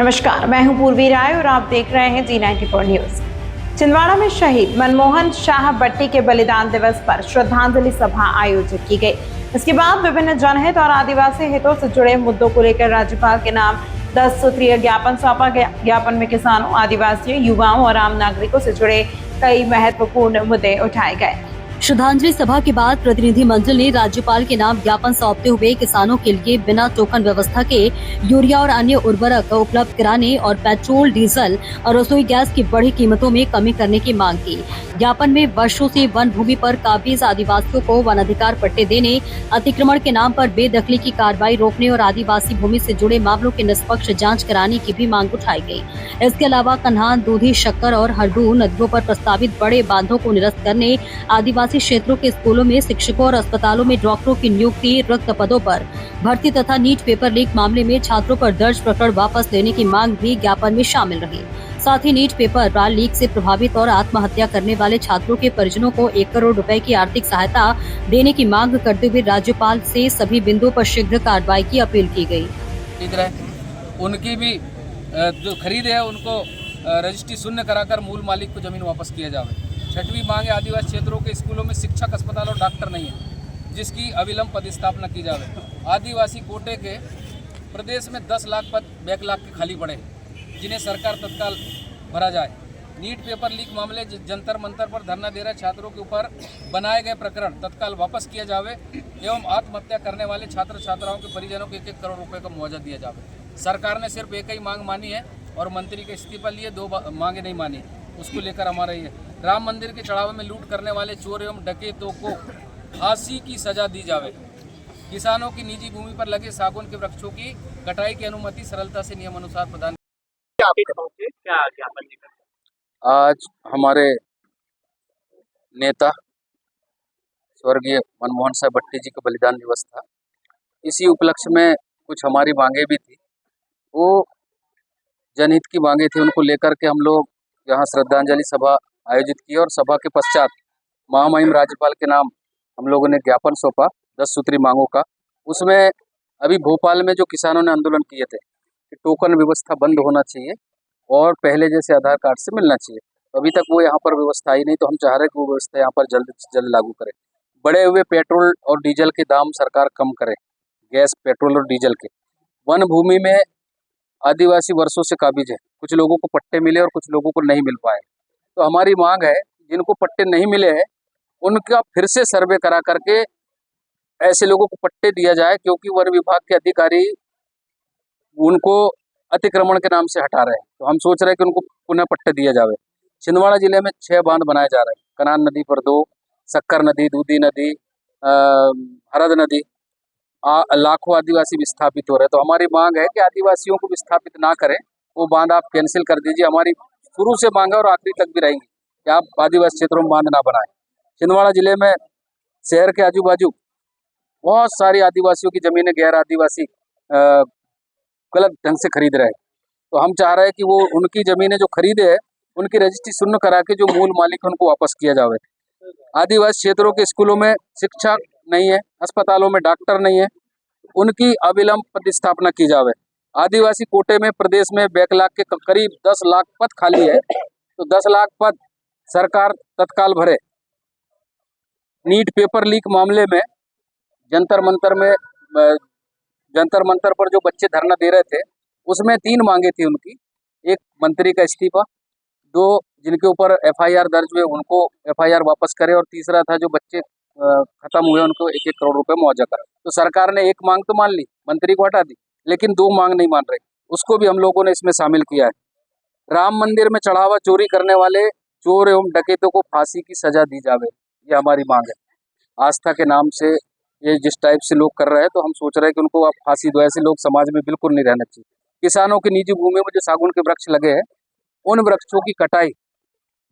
नमस्कार, मैं हूं पूर्वी राय और आप देख रहे हैं G94 न्यूज। छिंदवाड़ा में शहीद मनमोहन शाह भट्टी के बलिदान दिवस पर श्रद्धांजलि सभा आयोजित की गई। इसके बाद विभिन्न जनहित और आदिवासी हितों से जुड़े मुद्दों को लेकर राज्यपाल के नाम 10 सूत्रीय ज्ञापन सौंपा गया। ज्ञापन में किसानों, आदिवासियों, युवाओं और आम नागरिकों से जुड़े कई महत्वपूर्ण मुद्दे उठाए गए। श्रद्धांजलि सभा के बाद प्रतिनिधि मंडल ने राज्यपाल के नाम ज्ञापन सौंपते हुए किसानों के लिए बिना टोकन व्यवस्था के यूरिया और अन्य उर्वरक उपलब्ध कराने और पेट्रोल, डीजल और रसोई गैस की बढ़ी कीमतों में कमी करने की मांग की। ज्ञापन में वर्षों से वन भूमि पर काबिज आदिवासियों को वन अधिकार पट्टे देने, अतिक्रमण के नाम पर बेदखली की कार्रवाई रोकने और आदिवासी भूमि से जुड़े मामलों की निष्पक्ष जाँच कराने की भी मांग उठाई गयी। इसके अलावा कन्हान, दूधी, शक्कर और हरदू नदियों पर प्रस्तावित बड़े बांधों को निरस्त करने, आदिवासी क्षेत्रों के स्कूलों में शिक्षकों और अस्पतालों में डॉक्टरों की नियुक्ति, रिक्त पदों पर भर्ती तथा नीट पेपर लीक मामले में छात्रों पर दर्ज प्रकरण वापस लेने की मांग भी ज्ञापन में शामिल रही। साथ ही नीट पेपर लीक से प्रभावित और आत्महत्या करने वाले छात्रों के परिजनों को 1 करोड़ रुपए की आर्थिक सहायता देने की मांग करते हुए राज्यपाल से सभी बिंदुओं पर शीघ्र कार्रवाई की अपील की गई। उनकी भी जो खरीद है उनको रजिस्ट्री शून्य कराकर मूल मालिक को जमीन वापस किया जाए। छठवीं मांग है, आदिवासी क्षेत्रों के स्कूलों में शिक्षक, अस्पताल और डॉक्टर नहीं है, जिसकी अविलंब पदस्थापना की जाए। आदिवासी कोटे के प्रदेश में 10 लाख पद बैकलॉग के खाली पड़े, जिन्हें सरकार तत्काल भरा जाए। नीट पेपर लीक मामले जंतर मंतर पर धरना दे रहे छात्रों के ऊपर बनाए गए प्रकरण तत्काल वापस किया जाए एवं आत्महत्या करने वाले छात्र छात्राओं के परिजनों को 1-1 करोड़ रुपए का मुआवजा दिया जाए। सरकार ने सिर्फ एक ही मांग मानी है और मंत्री के इस्तीफा लिए 2 मांगे नहीं मानी। उसको लेकर हमारा ये राम मंदिर के चढ़ावे में लूट करने वाले चोर एवं डकैतों को फांसी की सजा दी जावे। किसानों की निजी भूमि पर लगे सागौन के वृक्षों की कटाई की अनुमति सरलता से नियम अनुसार प्रदान। आज हमारे नेता स्वर्गीय मनमोहन शाह भट्टी जी का बलिदान दिवस था। इसी उपलक्ष्य में कुछ हमारी मांगे भी थी, वो जनहित की मांगे थी। उनको लेकर के हम लोग यहाँ श्रद्धांजलि सभा आयोजित की और सभा के पश्चात महामहिम राज्यपाल के नाम हम लोगों ने ज्ञापन सौंपा 10 सूत्री मांगों का। उसमें अभी भोपाल में जो किसानों ने आंदोलन किए थे कि टोकन व्यवस्था बंद होना चाहिए और पहले जैसे आधार कार्ड से मिलना चाहिए, तो अभी तक वो यहाँ पर व्यवस्था आई नहीं। तो हम चाह रहे हैं कि वो व्यवस्था यहाँ पर जल्द से जल्द लागू करें। बढ़े हुए पेट्रोल और डीजल के दाम सरकार कम करे, गैस, पेट्रोल और डीजल के। वन भूमि में आदिवासी वर्षों से काबिज है, कुछ लोगों को पट्टे मिले और कुछ लोगों को नहीं मिल पाए। तो हमारी मांग है, जिनको पट्टे नहीं मिले हैं उनका फिर से सर्वे करा करके ऐसे लोगों को पट्टे दिया जाए, क्योंकि वन विभाग के अधिकारी उनको अतिक्रमण के नाम से हटा रहे हैं। तो हम सोच रहे हैं कि उनको पुनः पट्टे दिया जाए। छिंदवाड़ा जिले में 6 बांध बनाए जा रहे हैं। कनान नदी पर 2, शक्कर नदी, दूधी नदी, हरद नदी, लाखों आदिवासी विस्थापित हो रहे हैं। तो हमारी मांग है कि आदिवासियों को विस्थापित ना करें, वो बांध आप कैंसिल कर दीजिए। हमारी शुरू से मांग है और आखिरी तक भी रहेंगी कि आप आदिवासी क्षेत्रों में बांध ना बनाएं। छिंदवाड़ा जिले में शहर के आजू बाजू बहुत सारी आदिवासियों की जमीनें गैर आदिवासी गलत ढंग से खरीद रहे हैं। तो हम चाह रहे हैं कि वो उनकी जमीनें जो खरीदे हैं उनकी रजिस्ट्री शून्य करा के जो मूल मालिक उनको वापस किया जाए। आदिवासी क्षेत्रों के स्कूलों में शिक्षक नहीं है, अस्पतालों में डॉक्टर नहीं है, उनकी अविलंब पदस्थापना की जाए। आदिवासी कोटे में प्रदेश में बैकलॉग के करीब 10 लाख पद खाली है, तो 10 लाख पद सरकार तत्काल भरे। नीट पेपर लीक मामले में जंतर मंतर पर जो बच्चे धरना दे रहे थे, उसमें 3 मांगे थी उनकी। एक, मंत्री का इस्तीफा, 2, जिनके ऊपर FIR दर्ज हुए उनको FIR वापस करे, और तीसरा था जो बच्चे खत्म हुए उनको 1-1 करोड़ रुपए मुआवजा करे। तो सरकार ने एक मांग तो मान ली, मंत्री को हटा दी, लेकिन 2 मांग नहीं मान रही। उसको भी हम लोगों ने इसमें शामिल किया है। राम मंदिर में चढ़ावा चोरी करने वाले चोर एवं डकैतों को फांसी की सजा दी जावे, ये हमारी मांग है। आस्था के नाम से ये जिस टाइप से लोग कर रहे हैं, तो हम सोच रहे हैं कि उनको आप फांसी दो। ऐसे लोग समाज में बिल्कुल नहीं रहना चाहिए। किसानों की निजी भूमि में जो सागौन के वृक्ष लगे हैं, उन वृक्षों की कटाई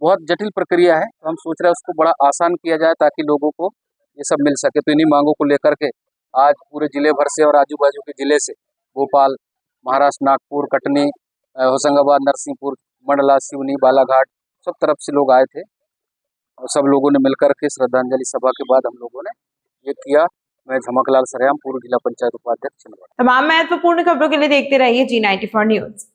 बहुत जटिल प्रक्रिया है। तो हम सोच रहे हैं उसको बड़ा आसान किया जाए ताकि लोगों को ये सब मिल सके। तो इन्हीं मांगों को लेकर के आज पूरे जिले भर से और आजू बाजू के जिले से, भोपाल, महाराष्ट्र, नागपुर, कटनी, होशंगाबाद, नरसिंहपुर, मंडला, सिवनी, बालाघाट, सब तरफ से लोग आए थे और सब लोगों ने मिलकर के श्रद्धांजलि सभा के बाद हम लोगों ने ये किया। मैं झमकलाल सरेआम, पूर्व जिला पंचायत उपाध्यक्ष छिंदवाड़ा। तमाम महत्वपूर्ण खबरों के लिए देखते रहिए G94 न्यूज।